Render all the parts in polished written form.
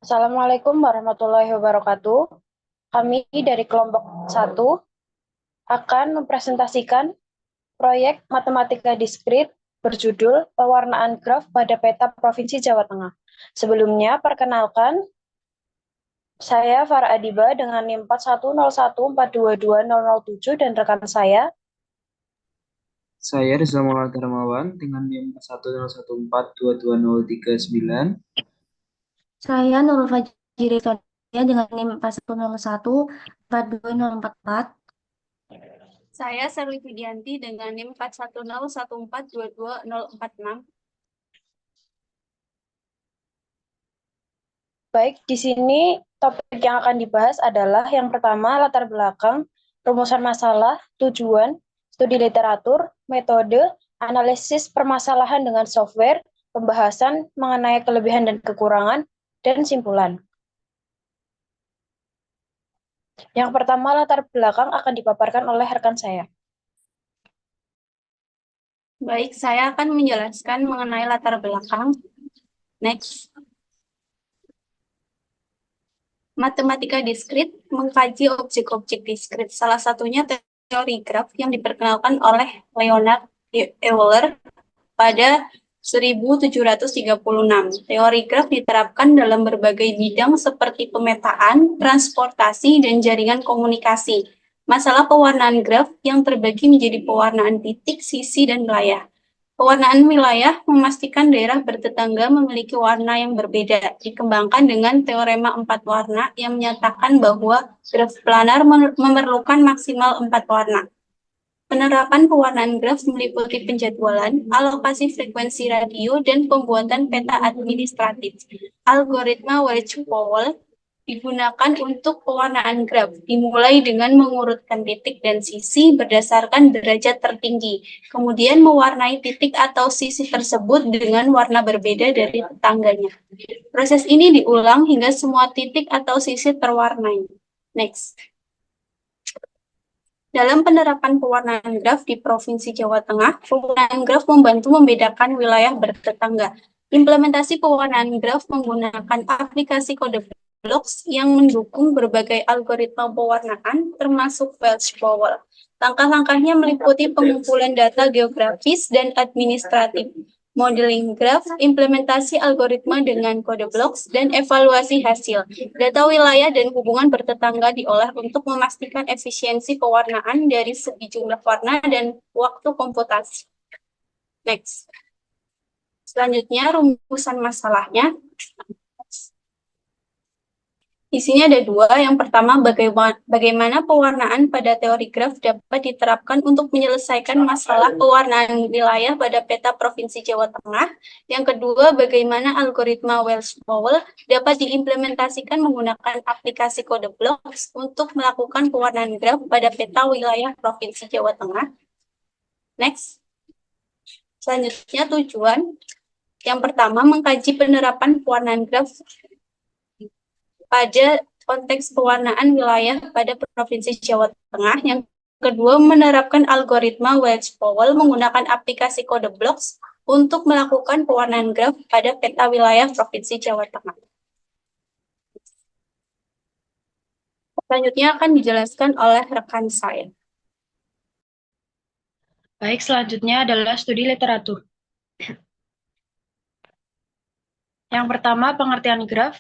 Assalamualaikum warahmatullahi wabarakatuh. Kami dari kelompok 1 akan mempresentasikan proyek matematika diskrit berjudul Pewarnaan Graf pada Peta Provinsi Jawa Tengah. Sebelumnya, perkenalkan, saya Farah Adiba dengan NIM 4101422007 dan rekan saya. Saya Rizal Maulana Darmawan dengan NIM 101142239. Saya Nurul Fajri Sonia dengan NIM 4101 42044. Saya Serli Widianti dengan NIM 4101422046. Baik, di sini topik yang akan dibahas adalah yang pertama, latar belakang, rumusan masalah, tujuan, studi literatur, metode, analisis permasalahan dengan software, pembahasan mengenai kelebihan dan kekurangan, dan simpulan. Yang pertama, latar belakang akan dipaparkan oleh rekan saya. Baik, saya akan menjelaskan mengenai latar belakang. Next. Matematika diskrit mengkaji objek-objek diskrit. Salah satunya teori graf yang diperkenalkan oleh Leonard Euler pada 1736. Teori graf diterapkan dalam berbagai bidang seperti pemetaan, transportasi, dan jaringan komunikasi. Masalah pewarnaan graf yang terbagi menjadi pewarnaan titik, sisi, dan wilayah. Pewarnaan wilayah memastikan daerah bertetangga memiliki warna yang berbeda. Dikembangkan dengan teorema 4 warna yang menyatakan bahwa graf planar memerlukan maksimal 4 warna. Penerapan pewarnaan graf meliputi penjadwalan, alokasi frekuensi radio, dan pembuatan peta administratif. Algoritma Weiss-Powell digunakan untuk pewarnaan graf, dimulai dengan mengurutkan titik dan sisi berdasarkan derajat tertinggi, kemudian mewarnai titik atau sisi tersebut dengan warna berbeda dari tetangganya. Proses ini diulang hingga semua titik atau sisi terwarnai. Next. Dalam penerapan pewarnaan graf di Provinsi Jawa Tengah, pewarnaan graf membantu membedakan wilayah bertetangga. Implementasi pewarnaan graf menggunakan aplikasi kode blocks yang mendukung berbagai algoritma pewarnaan, termasuk Welsh-Powell. Langkah-langkahnya meliputi pengumpulan data geografis dan administratif, modeling graf, implementasi algoritma dengan kode blocks, dan evaluasi hasil. Data wilayah dan hubungan bertetangga diolah untuk memastikan efisiensi pewarnaan dari segi jumlah warna dan waktu komputasi. Next. Selanjutnya, rumusan masalahnya. Di sini ada dua. Yang pertama, bagaimana pewarnaan pada teori graf dapat diterapkan untuk menyelesaikan masalah pewarnaan wilayah pada peta Provinsi Jawa Tengah. Yang kedua, bagaimana algoritma Welsh-Powell dapat diimplementasikan menggunakan aplikasi kode blocks untuk melakukan pewarnaan graf pada peta wilayah Provinsi Jawa Tengah. Next. Selanjutnya, tujuan. Yang pertama, mengkaji penerapan pewarnaan graf pada konteks pewarnaan wilayah pada Provinsi Jawa Tengah. Yang kedua, menerapkan algoritma Weiss-Powell menggunakan aplikasi kode blocks untuk melakukan pewarnaan graf pada peta wilayah Provinsi Jawa Tengah. Selanjutnya akan dijelaskan oleh rekan saya. Baik, selanjutnya adalah studi literatur. Yang pertama, pengertian graf.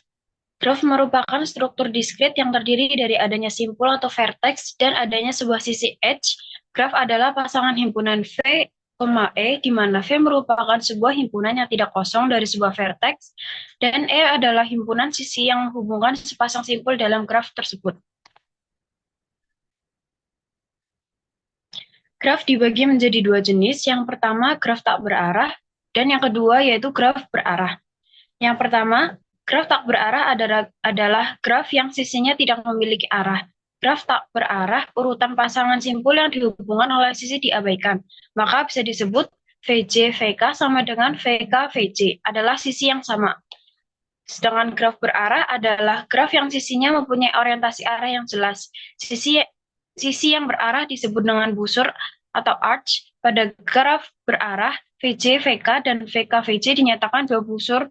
Graf merupakan struktur diskrit yang terdiri dari adanya simpul atau vertex dan adanya sebuah sisi edge. Graf adalah pasangan himpunan V, E, di mana V merupakan sebuah himpunan yang tidak kosong dari sebuah vertex, dan E adalah himpunan sisi yang menghubungkan sepasang simpul dalam graf tersebut. Graf dibagi menjadi dua jenis. Yang pertama, graf tak berarah, dan yang kedua yaitu graf berarah. Yang pertama, graf tak berarah adalah graf yang sisinya tidak memiliki arah. Graf tak berarah, urutan pasangan simpul yang dihubungkan oleh sisi diabaikan. Maka bisa disebut VJ VK sama dengan VK VJ, adalah sisi yang sama. Sedangkan graf berarah adalah graf yang sisinya mempunyai orientasi arah yang jelas. Sisi yang berarah disebut dengan busur atau arch. Pada graf berarah, VJ VK dan VK VJ dinyatakan dua busur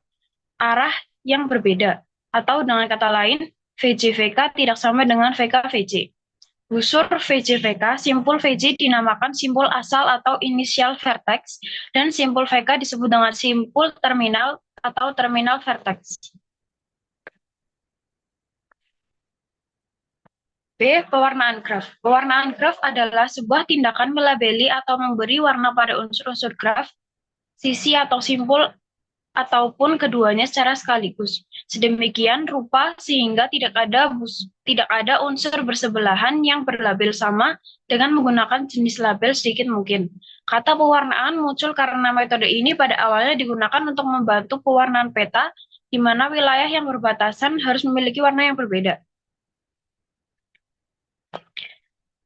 arah yang berbeda. Atau dengan kata lain, VJ-VK tidak sama dengan VK-VJ. Busur VJ-VK, simpul VJ dinamakan simpul asal atau initial vertex, dan simpul VK disebut dengan simpul terminal atau terminal vertex. B. Pewarnaan graf. Pewarnaan graf adalah sebuah tindakan melabeli atau memberi warna pada unsur-unsur graf, sisi atau simpul, ataupun keduanya secara sekaligus. Sedemikian rupa sehingga tidak ada unsur bersebelahan yang berlabel sama dengan menggunakan jenis label sedikit mungkin. Kata pewarnaan muncul karena metode ini pada awalnya digunakan untuk membantu pewarnaan peta, di mana wilayah yang berbatasan harus memiliki warna yang berbeda.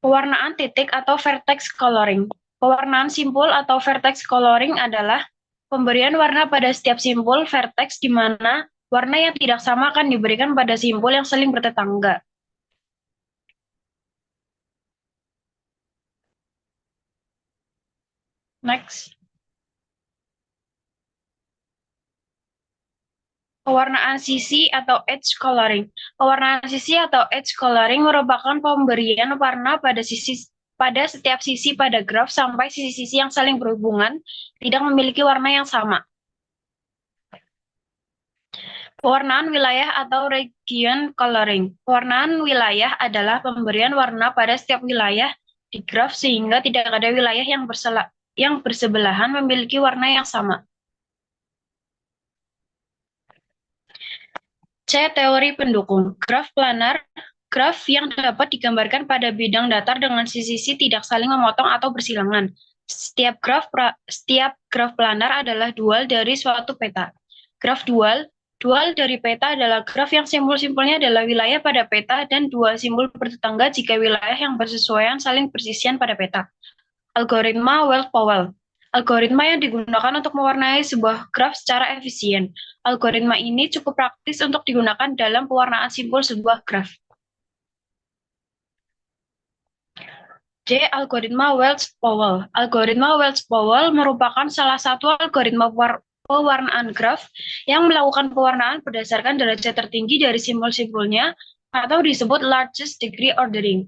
Pewarnaan titik atau vertex coloring. Pewarnaan simpul atau vertex coloring adalah pemberian warna pada setiap simpul vertex di mana warna yang tidak sama akan diberikan pada simpul yang saling bertetangga. Next. Pewarnaan sisi atau edge coloring. Pewarnaan sisi atau edge coloring merupakan pemberian warna pada setiap sisi pada graf sampai sisi-sisi yang saling berhubungan tidak memiliki warna yang sama. Pewarnaan wilayah atau region coloring. Pewarnaan wilayah adalah pemberian warna pada setiap wilayah di graf sehingga tidak ada wilayah yang bersebelahan memiliki warna yang sama. C. Teori pendukung. Graf planar, graf yang dapat digambarkan pada bidang datar dengan sisi-sisi tidak saling memotong atau bersilangan. Setiap graf planar adalah dual dari suatu peta. Graf dual dari peta adalah graf yang simpul-simpulnya adalah wilayah pada peta dan dua simpul bertetangga jika wilayah yang bersesuaian saling persisian pada peta. Algoritma Wells-Powell. Algoritma yang digunakan untuk mewarnai sebuah graf secara efisien. Algoritma ini cukup praktis untuk digunakan dalam pewarnaan simpul sebuah graf. D. Algoritma Wells-Powell. Algoritma Wells-Powell merupakan salah satu algoritma pewarnaan graf yang melakukan pewarnaan berdasarkan derajat tertinggi dari simpul-simpulnya atau disebut largest degree ordering.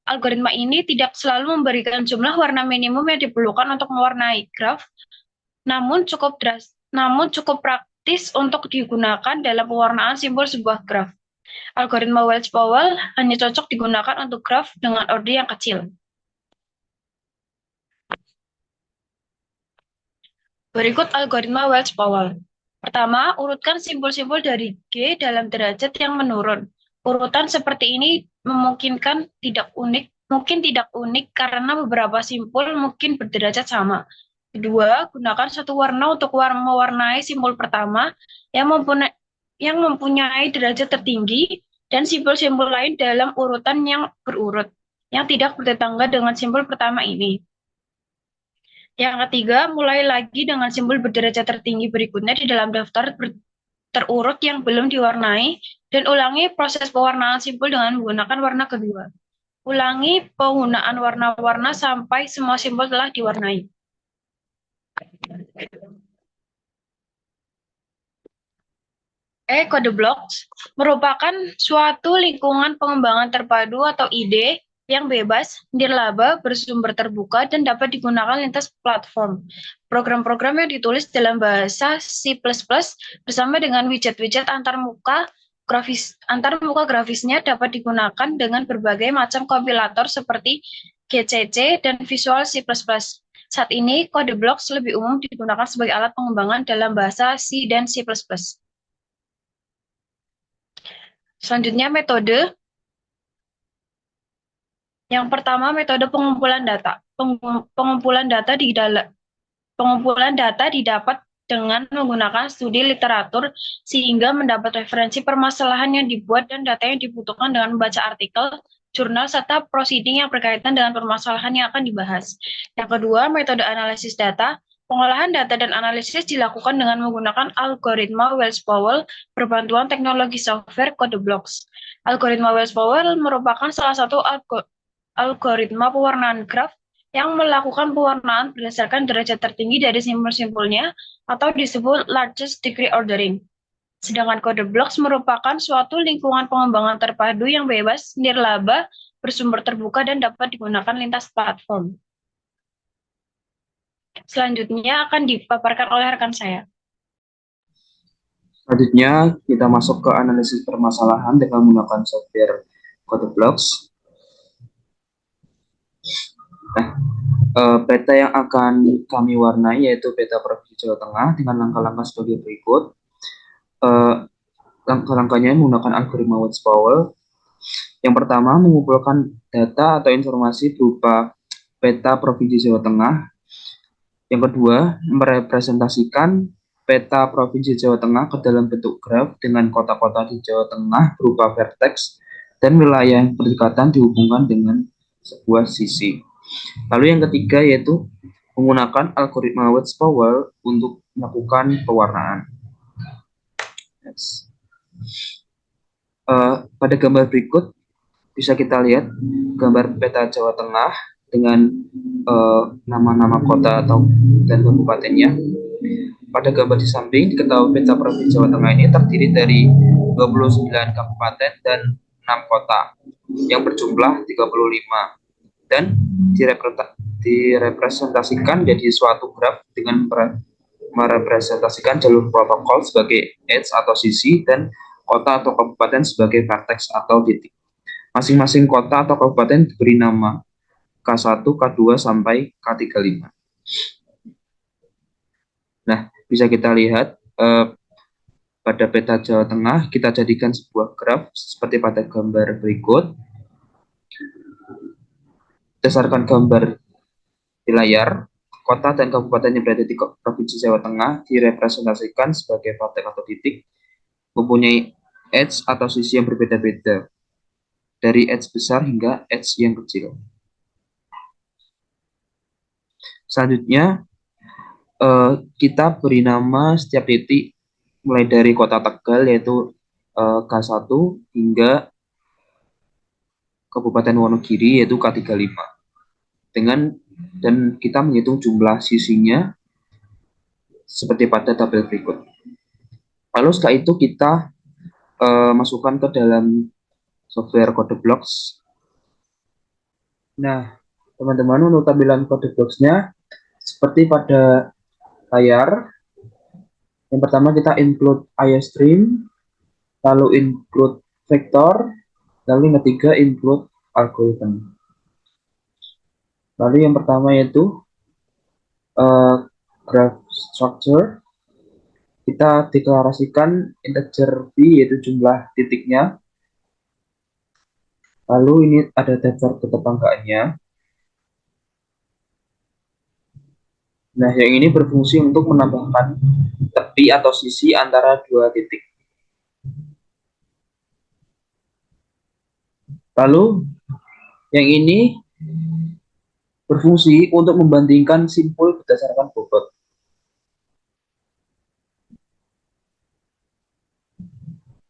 Algoritma ini tidak selalu memberikan jumlah warna minimum yang diperlukan untuk mewarnai graf, namun cukup praktis untuk digunakan dalam pewarnaan simpul sebuah graf. Algoritma Wells-Powell hanya cocok digunakan untuk graf dengan orde yang kecil. Berikut algoritma Wells-Powell. Pertama, urutkan simpul-simpul dari G dalam derajat yang menurun. Urutan seperti ini mungkin tidak unik karena beberapa simpul mungkin berderajat sama. Kedua, gunakan satu warna untuk mewarnai simpul pertama yang mempunyai derajat tertinggi dan simpul-simpul lain dalam urutan yang berurut, yang tidak bertetangga dengan simpul pertama ini. Yang ketiga, mulai lagi dengan simbol berderajat tertinggi berikutnya di dalam daftar terurut yang belum diwarnai, dan ulangi proses pewarnaan simpul dengan menggunakan warna kedua. Ulangi penggunaan warna-warna sampai semua simpul telah diwarnai. Kode blok merupakan suatu lingkungan pengembangan terpadu atau ide yang bebas, nirlaba, bersumber terbuka, dan dapat digunakan lintas platform. Program-program yang ditulis dalam bahasa C++ bersama dengan widget-widget antarmuka grafisnya dapat digunakan dengan berbagai macam kompilator seperti GCC dan Visual C++. Saat ini, kode blok lebih umum digunakan sebagai alat pengembangan dalam bahasa C dan C++. Selanjutnya, metode. Yang pertama, metode pengumpulan data. Pengumpulan data didapat dengan menggunakan studi literatur sehingga mendapat referensi permasalahan yang dibuat dan data yang dibutuhkan dengan membaca artikel, jurnal, serta proceeding yang berkaitan dengan permasalahan yang akan dibahas. Yang kedua, metode analisis data. Pengolahan data dan analisis dilakukan dengan menggunakan algoritma Wells-Powell berbantuan teknologi software kode blocks. Algoritma Wells-Powell merupakan salah satu algoritma pewarnaan graf yang melakukan pewarnaan berdasarkan derajat tertinggi dari simpul-simpulnya atau disebut largest degree ordering. Sedangkan kode blocks merupakan suatu lingkungan pengembangan terpadu yang bebas, nirlaba, bersumber terbuka, dan dapat digunakan lintas platform. Selanjutnya akan dipaparkan oleh rekan saya. Selanjutnya, kita masuk ke analisis permasalahan dengan menggunakan software Code Blocks. Peta yang akan kami warnai yaitu peta Provinsi Jawa Tengah dengan langkah-langkah sebagai berikut. Langkah-langkahnya menggunakan algoritma Watts-Powell. Yang pertama, mengumpulkan data atau informasi berupa peta Provinsi Jawa Tengah. Yang kedua, merepresentasikan peta Provinsi Jawa Tengah ke dalam bentuk graf dengan kota-kota di Jawa Tengah berupa vertex dan wilayah berdekatan dihubungkan dengan sebuah sisi. Lalu yang ketiga yaitu menggunakan algoritma Watts-Powell untuk melakukan pewarnaan. Pada gambar berikut bisa kita lihat gambar peta Jawa Tengah dengan nama-nama kota atau dan kabupatennya. Pada gambar di samping diketahui peta Provinsi Jawa Tengah ini terdiri dari 29 kabupaten dan 6 kota yang berjumlah 35 dan direpresentasikan jadi suatu graf dengan merepresentasikan jalur protokol sebagai edge atau sisi dan kota atau kabupaten sebagai vertex atau titik. Masing-masing kota atau kabupaten diberi nama K1, K2 sampai K35. Nah, bisa kita lihat pada peta Jawa Tengah kita jadikan sebuah graf seperti pada gambar berikut. Berdasarkan gambar di layar, kota dan kabupaten yang berada di Provinsi Jawa Tengah direpresentasikan sebagai vertex atau titik, mempunyai edge atau sisi yang berbeda-beda, dari edge besar hingga edge yang kecil. Selanjutnya, kita beri nama setiap titik mulai dari kota Tegal yaitu K1 hingga Kabupaten Wonogiri yaitu K35. Dan kita menghitung jumlah sisinya seperti pada tabel berikut. Lalu setelah itu kita masukkan ke dalam software Code Blocks. Nah, teman-teman, untuk tampilan Code Blocks-nya seperti pada layar. Yang pertama kita include IOStream, lalu include vector, lalu yang ketiga include algorithm. Lalu yang pertama yaitu graph structure. Kita deklarasikan integer b yaitu jumlah titiknya. Lalu ini ada daftar ketetanggaannya. Nah, yang ini berfungsi untuk menambahkan tepi atau sisi antara dua titik. Lalu yang ini berfungsi untuk membandingkan simpul berdasarkan bobot.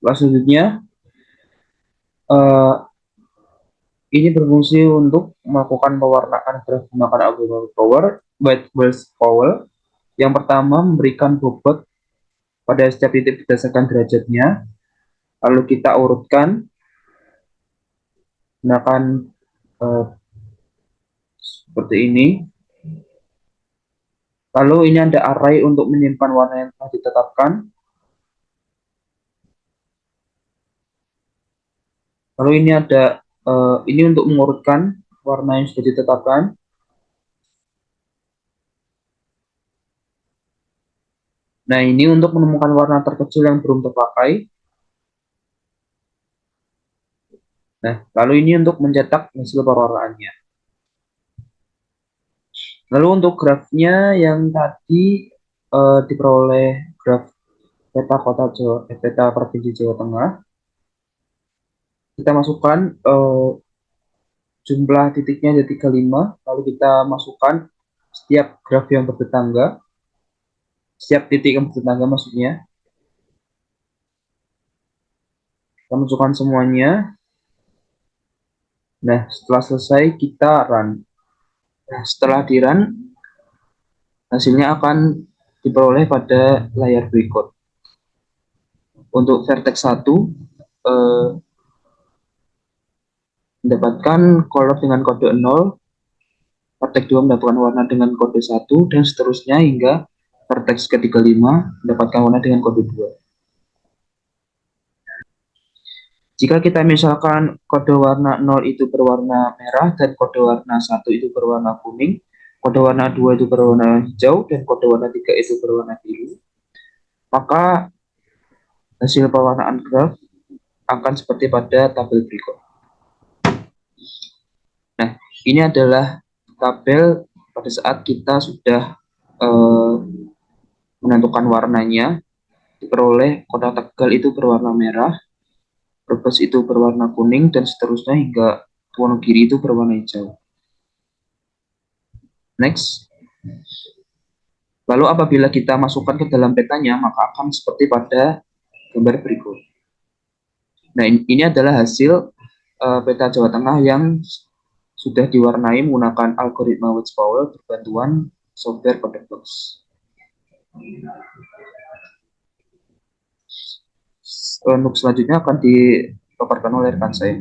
Selanjutnya, ini berfungsi untuk melakukan pewarnaan graf menggunakan algoritma Watts-Powell. Yang pertama, memberikan bobot pada setiap titik berdasarkan derajatnya. Lalu kita urutkan menggunakan seperti ini. Lalu ini ada array untuk menyimpan warna yang telah ditetapkan. Lalu ini ada ini untuk mengurutkan warna yang sudah ditetapkan. Nah, ini untuk menemukan warna terkecil yang belum terpakai. Nah, lalu ini untuk mencetak hasil perwarnaannya. Lalu untuk grafnya yang tadi diperoleh graf peta Provinsi Jawa Tengah. Kita masukkan jumlah titiknya jadi 35, lalu kita masukkan setiap graf yang bertetangga. Setiap titik yang bertetangga maksudnya. Kita masukkan semuanya. Nah, setelah selesai kita run. Nah, setelah di run, hasilnya akan diperoleh pada layar berikut. Untuk vertex 1 mendapatkan color dengan kode 0, vertex 2 mendapatkan warna dengan kode 1, dan seterusnya hingga vertex ke-35 mendapatkan warna dengan kode 2. Jika kita misalkan kode warna 0 itu berwarna merah dan kode warna 1 itu berwarna kuning, kode warna 2 itu berwarna hijau, dan kode warna 3 itu berwarna biru, maka hasil pewarnaan graf akan seperti pada tabel berikut. Nah, ini adalah tabel pada saat kita sudah menentukan warnanya. Diperoleh kotak tegal itu berwarna merah, Brebes itu berwarna kuning, dan seterusnya hingga Wonogiri itu berwarna hijau. Next. Lalu apabila kita masukkan ke dalam petanya, maka akan seperti pada gambar berikut. Nah, ini adalah hasil peta Jawa Tengah yang sudah diwarnai menggunakan algoritma Westphal berbantuan software CodeBlox. Untuk selanjutnya akan dipaparkan oleh rekan saya.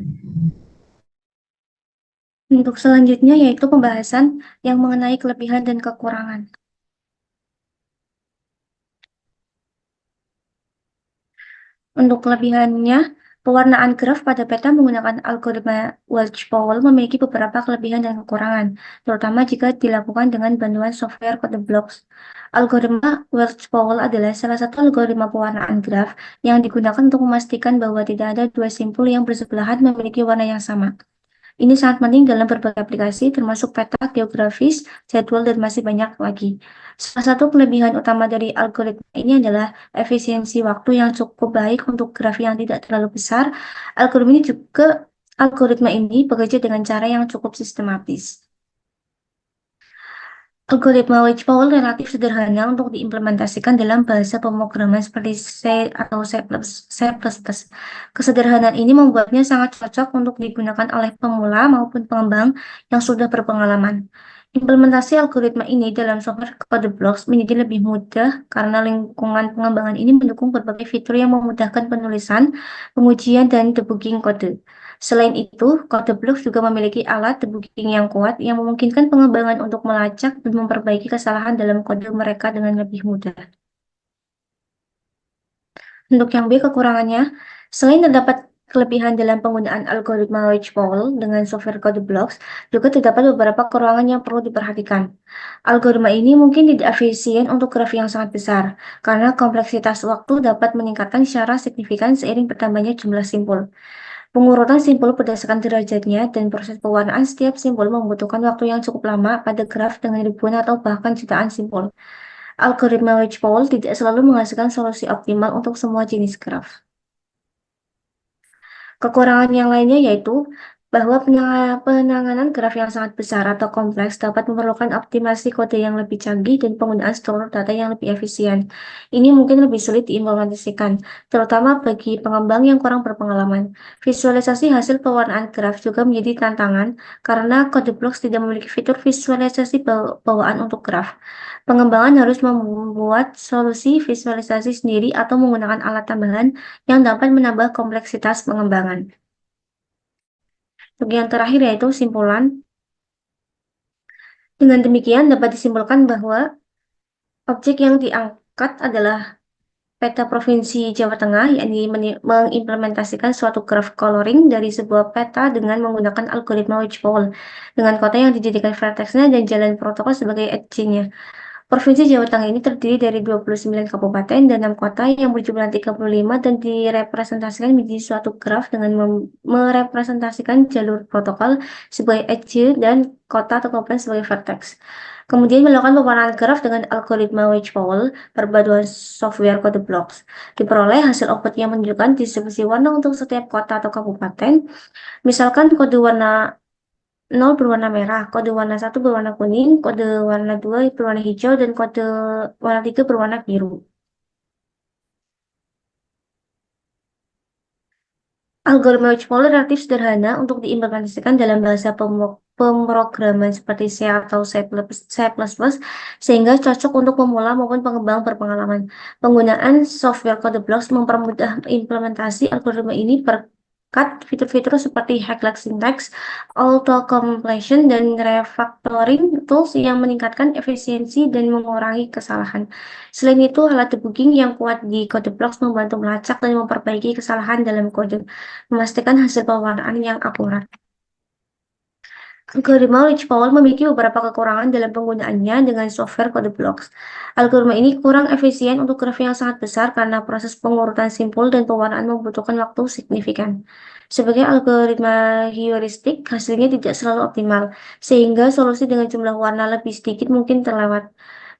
Untuk selanjutnya yaitu pembahasan yang mengenai kelebihan dan kekurangan. Untuk kelebihannya, pewarnaan graf pada peta menggunakan algoritma Welch-Powell memiliki beberapa kelebihan dan kekurangan, terutama jika dilakukan dengan bantuan software CodeBlox. Algoritma Welch-Powell adalah salah satu algoritma pewarnaan graf yang digunakan untuk memastikan bahwa tidak ada dua simpul yang bersebelahan memiliki warna yang sama. Ini sangat penting dalam berbagai aplikasi, termasuk peta geografis, jadwal, dan masih banyak lagi. Salah satu kelebihan utama dari algoritma ini adalah efisiensi waktu yang cukup baik untuk graf yang tidak terlalu besar. Algoritma ini bekerja dengan cara yang cukup sistematis. Algoritma Wedge-Powell relatif sederhana untuk diimplementasikan dalam bahasa pemrograman seperti C atau C++. Kesederhanaan ini membuatnya sangat cocok untuk digunakan oleh pemula maupun pengembang yang sudah berpengalaman. Implementasi algoritma ini dalam software CodeBlox menjadi lebih mudah karena lingkungan pengembangan ini mendukung berbagai fitur yang memudahkan penulisan, pengujian, dan debugging kode. Selain itu, CodeBlox juga memiliki alat debugging yang kuat yang memungkinkan pengembangan untuk melacak dan memperbaiki kesalahan dalam kode mereka dengan lebih mudah. Untuk yang B, kekurangannya, selain terdapat kelebihan dalam penggunaan algoritma Wedge-Powell dengan software CodeBlox, juga terdapat beberapa kekurangan yang perlu diperhatikan. Algoritma ini mungkin tidak efisien untuk graf yang sangat besar, karena kompleksitas waktu dapat meningkatkan secara signifikan seiring bertambahnya jumlah simpul. Pengurutan simpul berdasarkan derajatnya dan proses pewarnaan setiap simpul membutuhkan waktu yang cukup lama pada graf dengan ribuan atau bahkan jutaan simpul. Algoritma Wedge-Powell tidak selalu menghasilkan solusi optimal untuk semua jenis graf. Kekurangan yang lainnya yaitu bahwa penanganan graf yang sangat besar atau kompleks dapat memerlukan optimasi kode yang lebih canggih dan penggunaan struktur data yang lebih efisien. Ini mungkin lebih sulit diimplementasikan, terutama bagi pengembang yang kurang berpengalaman. Visualisasi hasil pewarnaan graf juga menjadi tantangan karena CodeBlox tidak memiliki fitur visualisasi bawaan untuk graf. Pengembangan harus membuat solusi visualisasi sendiri atau menggunakan alat tambahan yang dapat menambah kompleksitas pengembangan. Untuk yang terakhir yaitu simpulan. Dengan demikian dapat disimpulkan bahwa objek yang diangkat adalah peta Provinsi Jawa Tengah yang mengimplementasikan suatu graph coloring dari sebuah peta dengan menggunakan algoritma Wedge-Powell dengan kota yang dijadikan vertexnya dan jalan protokol sebagai edge-nya. Provinsi Jawa Tengah ini terdiri dari 29 kabupaten dan 6 kota yang berjumlah 35 dan direpresentasikan menjadi suatu graf dengan merepresentasikan jalur protokol sebagai edge dan kota atau kabupaten sebagai vertex. Kemudian melakukan pewarnaan graf dengan algoritma Wedge-Powell perpaduan software CodeBlox. Diperoleh hasil output yang menunjukkan distribusi warna untuk setiap kota atau kabupaten. Misalkan kode warna 0 berwarna merah, kode warna 1 berwarna kuning, kode warna 2 berwarna hijau, dan kode warna 3 berwarna biru. Algoritma Wedge-Powell relatif sederhana untuk diimplementasikan dalam bahasa pemrograman seperti C atau C++, sehingga cocok untuk pemula maupun pengembang berpengalaman. Penggunaan software code blocks mempermudah implementasi algoritma ini berkat fitur-fitur seperti hexless syntax, auto-completion, dan refactoring tools yang meningkatkan efisiensi dan mengurangi kesalahan. Selain itu, alat debugging yang kuat di code blocks membantu melacak dan memperbaiki kesalahan dalam kode, memastikan hasil pewarnaan yang akurat. Algoritma Rich Powell memiliki beberapa kekurangan dalam penggunaannya dengan software code blocks. Algoritma ini kurang efisien untuk graf yang sangat besar karena proses pengurutan simpul dan pewarnaan membutuhkan waktu signifikan. Sebagai algoritma heuristik, hasilnya tidak selalu optimal, sehingga solusi dengan jumlah warna lebih sedikit mungkin terlewat.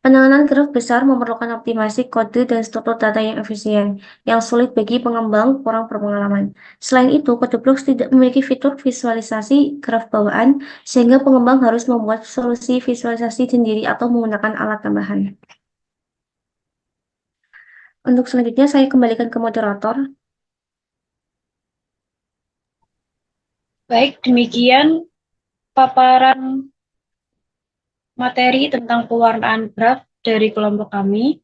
Penanganan graf besar memerlukan optimasi kode dan struktur data yang efisien, yang sulit bagi pengembang kurang berpengalaman. Selain itu, code blocks tidak memiliki fitur visualisasi graf bawaan, sehingga pengembang harus membuat solusi visualisasi sendiri atau menggunakan alat tambahan. Untuk selanjutnya, saya kembalikan ke moderator. Baik, demikian paparan materi tentang pewarnaan graf dari kelompok kami.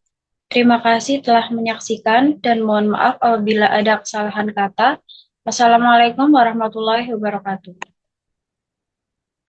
Terima kasih telah menyaksikan dan mohon maaf apabila ada kesalahan kata. Wassalamualaikum warahmatullahi wabarakatuh.